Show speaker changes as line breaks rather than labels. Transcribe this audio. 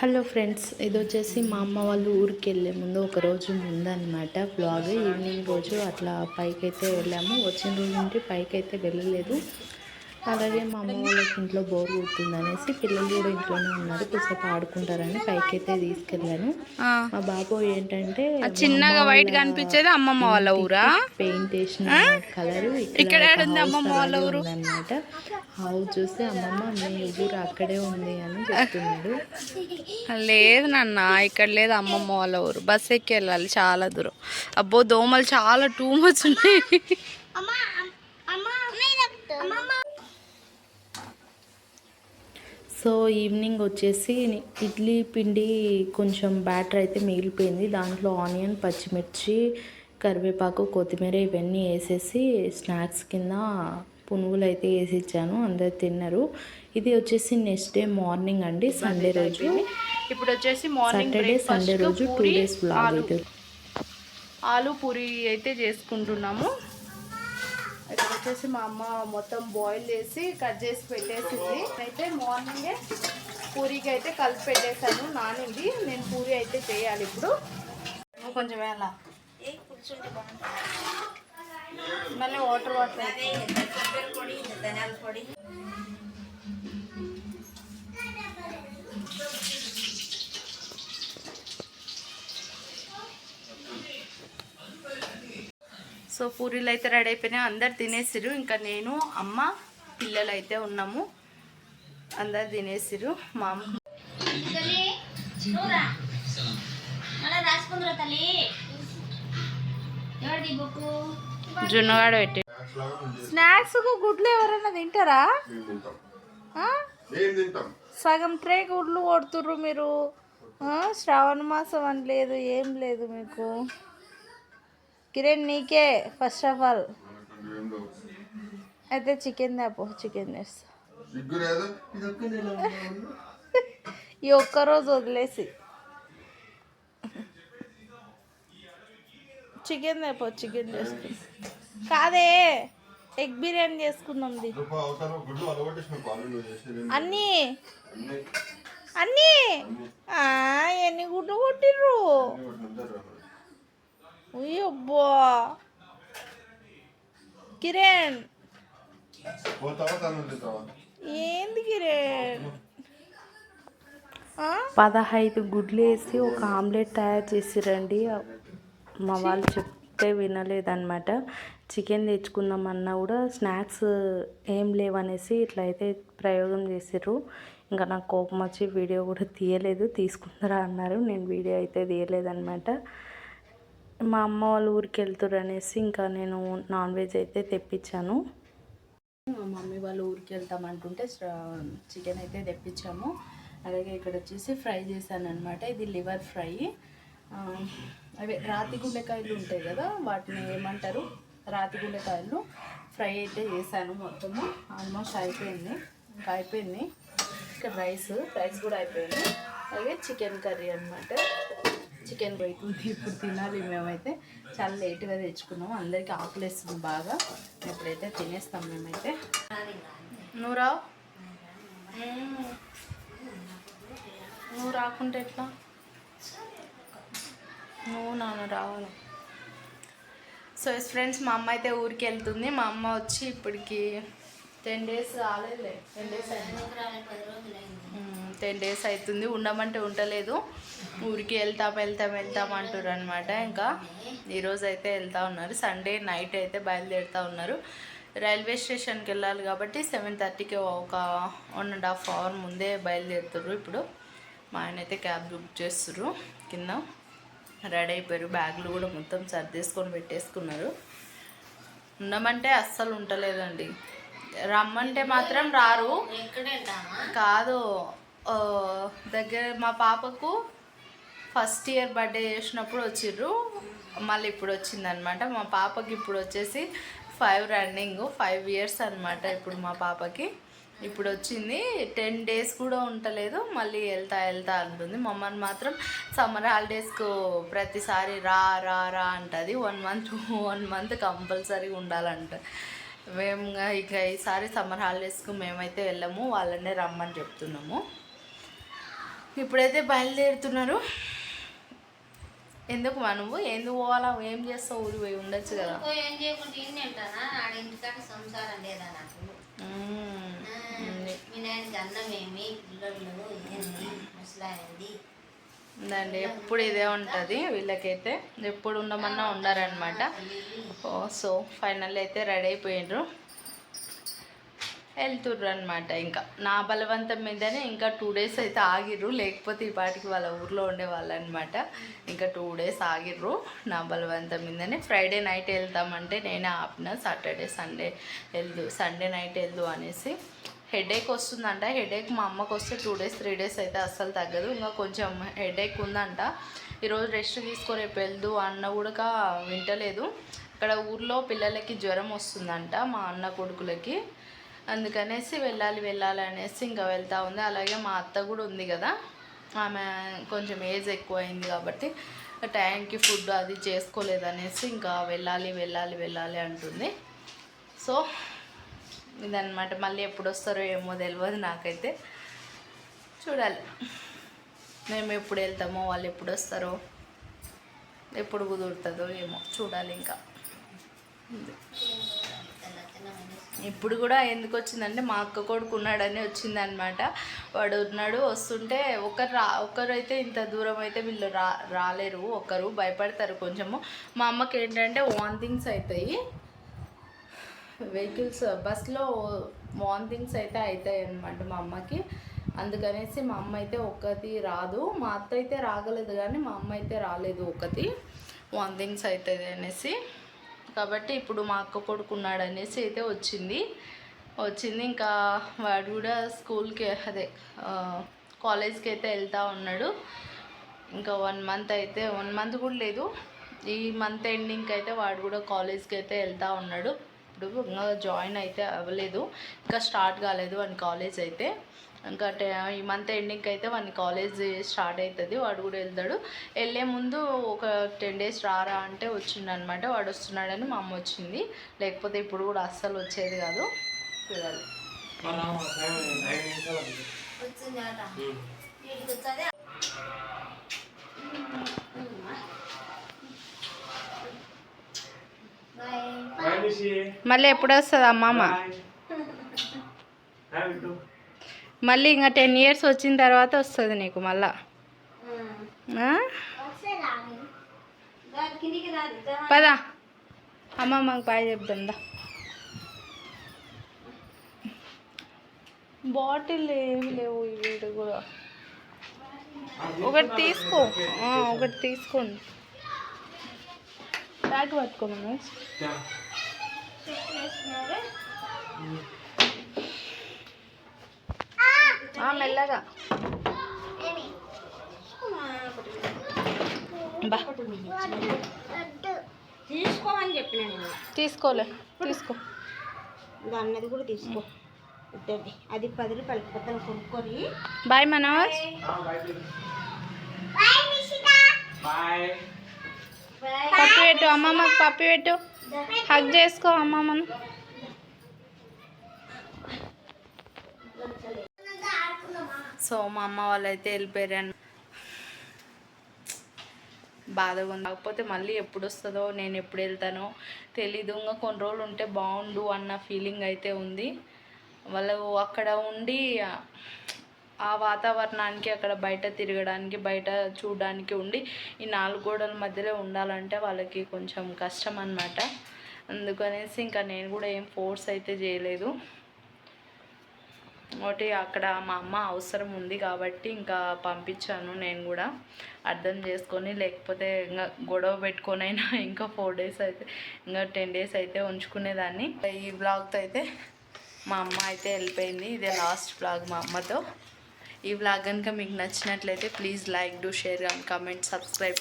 Hello friends, ఇది వచ్చేసి మా అమ్మ వాళ్ళు ఊరికి వెళ్ళే ముందు ఒక రోజు ముందన్నమాట బ్లాగ్. ఈవినింగ్ రోజు అట్లా పైకైతే వెళ్ళాము. వచ్చిన రోజు నుండి పైకైతే వెళ్ళలేదు. అలాగే మా అమ్మ వాళ్ళకి ఇంట్లో బోర్ కొడుతుంది అనేసి పిల్లలు కూడా ఇంట్లోనే ఉన్నారు, కొద్దిసేపు ఆడుకుంటారని పైకైతే తీసుకెళ్ళాను. మా బాబు ఏంటంటే
చిన్నగా వైట్ కనిపించేది అమ్మమ్మ వాళ్ళ ఊరా?
పెయింట్ వేసిన కలరు ఇక్కడ అమ్మమ్మ వాళ్ళ ఊరు ఉందన్నమాట. హౌస్ చూస్తే అమ్మమ్మ మీ ఊరు అక్కడే ఉంది అని చెప్తున్నాడు.
లేదు నాన్న, ఇక్కడ లేదు అమ్మమ్మ వాళ్ళ ఊరు. బస్ ఎక్కి వెళ్ళాలి చాలా దూరం. అబ్బో దోమలు చాలా టూ మచ్ ఉన్నాయి.
సో ఈవినింగ్ వచ్చేసి ఇడ్లీ పిండి కొంచెం బ్యాటర్ అయితే మిగిలిపోయింది. దాంట్లో ఆనియన్, పచ్చిమిర్చి, కరివేపాకు, కొత్తిమీర ఇవన్నీ వేసేసి స్నాక్స్ కింద పునుగులు అయితే వేసి ఇచ్చాను. అందరు తిన్నారు. ఇది వచ్చేసి నెక్స్ట్ డే మార్నింగ్ అండి, సండే రోజు.
ఇప్పుడు వచ్చేసి మార్నింగ్
సాటర్డే సండే రోజు 2 days బ్లాగ్. ఇది
ఆలు పూరి అయితే చేసుకుంటున్నాము. ఇక్కడ వచ్చేసి మా అమ్మ మొత్తం బాయిల్ చేసి కట్ చేసి పెట్టేసింది. అయితే మార్నింగే పూరికి అయితే కలిపి పెట్టేశాను, నానింది. నేను పూరి అయితే చేయాలి ఇప్పుడు. కొంచెం వేళ మళ్ళీ వాటర్ పొడి. సో పూరీలు అయితే రెడీ అయిపోయినాయి, అందరు తినేసిరు. ఇంకా నేను, అమ్మ, పిల్లలు అయితే ఉన్నాము. అందరు తినేసిరు. మా అమ్మ జున్నవాడ పెట్టి స్నాక్స్ గుడ్లు ఎవరైనా తింటారా? సగం ట్రే గుడ్లు కొడుతుర్రు మీరు. శ్రావణ మాసం అని లేదు, ఏం లేదు మీకు. కిరణ్ నీకే ఫస్ట్ ఆఫ్ ఆల్. అయితే చికెన్ దాపో, చికెన్ చేస్తా. ఈ ఒక్కరోజు వదిలేసి చికెన్ దాపో, చికెన్ చేసుకుందాం. కాదే ఎగ్ బిర్యానీ చేసుకుందాం. అన్నీ అన్నీ ఎన్ని గుడ్లు కొట్టిర్రు? అబ్బా కిరణ్, ఏంది కిరణ్?
15 గుడ్లు వేసి ఒక ఆమ్లెట్ తయారు చేసిరండి. మా వాళ్ళు చెప్తే వినలేదన్నమాట. చికెన్ తెచ్చుకుందామన్నా కూడా స్నాక్స్ ఏం లేవనేసి ఇట్లా అయితే ప్రయోగం చేసిర్రు. ఇంకా నాకు కోపం వచ్చి వీడియో కూడా తీయలేదు. తీసుకుందరా అన్నారు, నేను వీడియో అయితే తీయలేదన్నమాట. మా అమ్మ వాళ్ళ ఊరికి వెళ్తురు అనేసి ఇంకా నేను నాన్ వెజ్ అయితే తెప్పించాను. మా మమ్మీ వాళ్ళ ఊరికి వెళ్తామంటుంటే చికెన్ అయితే తెప్పించాము. అలాగే ఇక్కడ వచ్చేసి ఫ్రై చేశాను అనమాట. ఇది లివర్ ఫ్రై. అవి రాతి గుండెకాయలు ఉంటాయి కదా, వాటిని ఏమంటారు, రాతి గుండెకాయలు ఫ్రై అయితే చేశాను. మొత్తము ఆల్మోస్ట్ అయిపోయింది. ఇంకా అయిపోయింది. ఇక్కడ రైస్ కూడా అయిపోయింది. అలాగే చికెన్ కర్రీ అనమాట. చికెన్ అవుతుంది, ఇప్పుడు తినాలి. మేమైతే చాలా లేట్గా తెచ్చుకున్నాము. అందరికీ ఆకలిస్తుంది బాగా. ఇప్పుడైతే తినేస్తాం మేమైతే. నువ్వు రావు, నువ్వు రాకుంటే ఎట్లా? నువ్వు నాన్న రావాలి. సో ఫ్రెండ్స్, మా అమ్మ అయితే ఊరికి వెళ్తుంది. మా అమ్మ వచ్చి ఇప్పటికి 10 days రాలేదులే, 10 days అయింది. 10 days అవుతుంది. ఉండమంటే ఉండలేదు. ఊరికి వెళ్తాం అంటారు అనమాట. ఇంకా ఈరోజు అయితే వెళ్తూ ఉన్నారు. సండే నైట్ అయితే బయలుదేరుతూ ఉన్నారు. రైల్వే స్టేషన్కి వెళ్ళాలి కాబట్టి 7:30కి ఒక 1.5 hour ముందే బయలుదేరుతారు. ఇప్పుడు మా ఆయన అయితే క్యాబ్ బుక్ చేస్తున్నారు. కింద రెడీ అయిపోయారు. బ్యాగులు కూడా మొత్తం సర్దేసుకొని పెట్టేసుకున్నారు. ఉండమంటే అస్సలు ఉండలేదండి. రమ్మంటే మాత్రం రారు. కాదు, దగ్గర మా పాపకు ఫస్ట్ ఇయర్ బర్త్డే చేసినప్పుడు వచ్చిర్రు. మళ్ళీ ఇప్పుడు వచ్చిందనమాట. మా పాపకి ఇప్పుడు వచ్చేసి 5 రన్నింగ్, 5 years అనమాట ఇప్పుడు మా పాపకి. ఇప్పుడు వచ్చింది. 10 days కూడా ఉండలేదు. మళ్ళీ వెళ్తా అంటుంది. మమ్మల్ని మాత్రం సమ్మర్ హాలిడేస్కు ప్రతిసారి రా రా రా అంటుంది. 1 month కంపల్సరీ ఉండాలంట. మేము ఇక ఈసారి సమ్మర్ హాలిడేస్కు మేమైతే వెళ్ళాము, వాళ్ళనే రమ్మని చెప్తున్నాము. ఇప్పుడైతే బయలుదేరుతున్నారు. ఎందుకు మా నువ్వు ఎందుకు పోవాలా? ఏం చేస్తావు? ఊరు పోయి ఉండొచ్చు కదా.
ఏం చేయకుండా ఇన్ని అంటానా ఆడ ఇంటికాడ సంసారం లేదా నాకు. మీ నాయనకి అన్నం ఏమి పిల్లలు ఏంది ముసలాయింది
ఉందండి. ఎప్పుడు ఇదే ఉంటుంది వీళ్ళకైతే, ఎప్పుడు ఉండమన్నా ఉండారనమాట. సో ఫైనల్ అయితే రెడీ అయిపోయిండ్రు, వెళ్తుర్రు అనమాట. ఇంకా నా బలవంతం మీదనే ఇంకా 2 days అయితే ఆగిర్రు, లేకపోతే ఈ పాటికి వాళ్ళ ఊర్లో ఉండేవాళ్ళు అనమాట. ఇంకా 2 days ఆగిర్రు నా బలవంతం మీదనే. ఫ్రైడే నైట్ వెళ్తామంటే నేనే ఆపిన, సాటర్డే సండే నైట్ వెళ్దు అనేసి. హెడేక్ వస్తుందంట. హెడేక్ మా అమ్మకు వస్తే 2 days 3 days అయితే అస్సలు తగ్గదు. ఇంకా కొంచెం హెడేక్ ఉందంట. ఈరోజు రెస్ట్ తీసుకో రేపు వెళ్దు అన్న కూడా వింటలేదు. ఇక్కడ ఊర్లో పిల్లలకి జ్వరం వస్తుందంట, మా అన్న కొడుకులకి. అందుకనేసి వెళ్ళాలి అనేసి ఇంకా వెళ్తూ ఉంది. అలాగే మా అత్త కూడా ఉంది కదా, ఆమె కొంచెం ఏజ్ ఎక్కువ అయింది కాబట్టి టైంకి ఫుడ్ అది చేసుకోలేదనేసి ఇంకా వెళ్ళాలి అంటుంది. సో ఇదన్నమాట. మళ్ళీ ఎప్పుడు వస్తారో ఏమో తెలియదు నాకైతే, చూడాలి. మేము ఎప్పుడు వెళ్తామో, వాళ్ళు ఎప్పుడు వస్తారో, ఎప్పుడు కుదురుతుందో ఏమో చూడాలి. ఇంకా ఇప్పుడు కూడా ఎందుకు వచ్చిందంటే మా అక్క కొడుకు ఉన్నాడని వచ్చిందనమాట. వాడు ఉన్నాడు, వస్తుంటే ఒకరైతే ఇంత దూరం అయితే వీళ్ళు రాలేరు, ఒకరు భయపడతారు కొంచెము. మా అమ్మకి ఏంటంటే వామిటింగ్స్ అవుతాయి, వెహికల్స్ బస్లో వామిటింగ్స్ అయితే అవుతాయి అన్నమాట మా అమ్మకి. అందుకనేసి మా అమ్మ అయితే ఒక్కటి రాదు. మా అత్త అయితే రాగలేదు కానీ మా అమ్మ అయితే రాలేదు, ఒకటి వామిటింగ్స్ అవుతుంది అనేసి. కాబట్టి ఇప్పుడు మా అక్క కొడుకున్నాడు అనేసి అయితే వచ్చింది. ఇంకా వాడు కూడా స్కూల్కి కాలేజ్కి అయితే వెళ్తూ ఉన్నాడు. ఇంకా 1 month అయితే 1 month కూడా లేదు, ఈ మంత్ ఎండింగ్కి అయితే వాడు కూడా కాలేజ్కి అయితే వెళ్తూ ఉన్నాడు. ఇప్పుడు ఇంకా జాయిన్ అయితే అవ్వలేదు, ఇంకా స్టార్ట్ కాలేదు వాని కాలేజ్ అయితే. ఇంకా ఈ మంత్ ఎండింగ్కి అయితే వాని కాలేజ్ స్టార్ట్ అవుతుంది, వాడు కూడా వెళ్తాడు. వెళ్ళే ముందు ఒక 10 days రారా అంటే వచ్చిండు అనమాట. వాడు వస్తున్నాడని మా అమ్మ వచ్చింది, లేకపోతే ఇప్పుడు కూడా అస్సలు వచ్చేది కాదు. చూడాలి. మళ్ళీ ఎప్పుడు వస్తుంది అమ్మమ్మ? మళ్ళీ ఇంకా 10 years వచ్చిన తర్వాత వస్తుంది నీకు మళ్ళా. పదా అమ్మమ్మకి బాయ్ చెప్తుందా. బాటిల్ ఏమి లేవు, వీడు కూడా ఒకటి తీసుకోండి. బ్యాగ్ పట్టుకోమను. మెల్లగా
తీసుకోమని చెప్పిన.
తీసుకో
అన్నది కూడా తీసుకో. అది 10 రూపాయలకి పొద్దున కొనుక్కొని.
బాయ్ మనోజ్. పప్పు పెట్టు అమ్మమ్మకి, పప్పు పెట్టు, హగ్ చేసుకో అమ్మమ్మను. సో మా అమ్మ వాళ్ళు అయితే వెళ్ళిపోయారు. బాధగా ఉంది, కాకపోతే మళ్ళీ ఎప్పుడు వస్తుందో, నేను ఎప్పుడు వెళ్తానో తెలీదు. ఇంకా కొన్ని రోజులు ఉంటే బాగుండు అన్న ఫీలింగ్ అయితే ఉంది. వాళ్ళు అక్కడ ఉండి ఆ వాతావరణానికి, అక్కడ బయట తిరగడానికి, బయట చూడడానికి ఉండి ఈ 4 గోడల మధ్యలో ఉండాలంటే వాళ్ళకి కొంచెం కష్టం అన్నమాట. అందుకనేసి ఇంకా నేను కూడా ఏం ఫోర్స్ అయితే చేయలేదు. ఒకటి అక్కడ మా అమ్మ అవసరం ఉంది కాబట్టి ఇంకా పంపించాను నేను కూడా, అర్థం చేసుకొని. లేకపోతే ఇంకా గొడవ పెట్టుకొనైనా ఇంకా 4 days అయితే, ఇంకా 10 days అయితే ఉంచుకునేదాన్ని. ఈ వ్లాగ్తో అయితే మా అమ్మ అయితే వెళ్ళిపోయింది. ఇదే లాస్ట్ వ్లాగ్ మా అమ్మతో. ఈ వ్లాగ్ కనుక మీకు నచ్చినట్లయితే please like, do share and comment, subscribe.